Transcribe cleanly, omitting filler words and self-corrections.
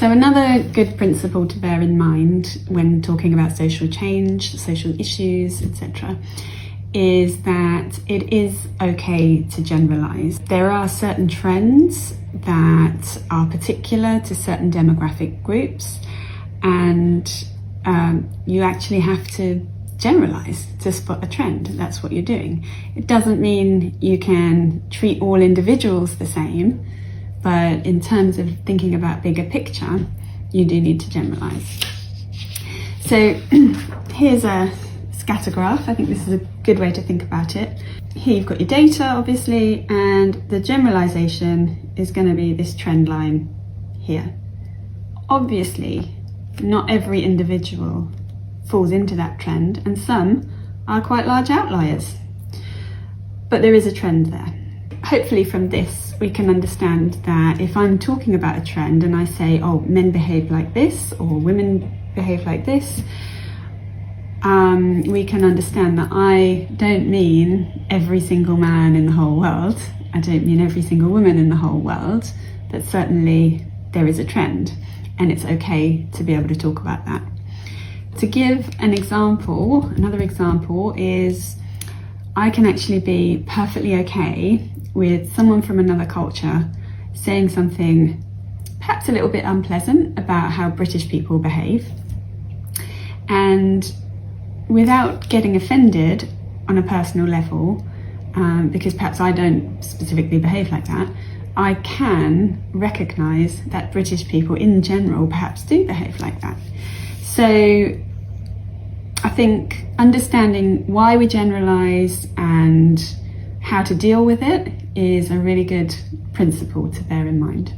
So another good principle to bear in mind when talking about social change, social issues, etc., is that it is okay to generalize. There are certain trends that are particular to certain demographic groups, and you actually have to generalize to spot a trend. That's what you're doing. It doesn't mean you can treat all individuals the same, but in terms of thinking about bigger picture, you do need to generalize. So here's a scatter graph. I think this is a good way to think about it. Here you've got your data, obviously, and the generalization is going to be this trend line here. Obviously, not every individual falls into that trend, and some are quite large outliers, but there is a trend there. Hopefully from this we can understand that if I'm talking about a trend and I say, oh, men behave like this or women behave like this, we can understand that I don't mean every single man in the whole world, I don't mean every single woman in the whole world, but certainly there is a trend, and it's okay to be able to talk about that. To give an example, another example is I can actually be perfectly okay with someone from another culture saying something perhaps a little bit unpleasant about how British people behave, and without getting offended on a personal level, because perhaps I don't specifically behave like that, I can recognise that British people in general perhaps do behave like that. So I think understanding why we generalise and how to deal with it is a really good principle to bear in mind.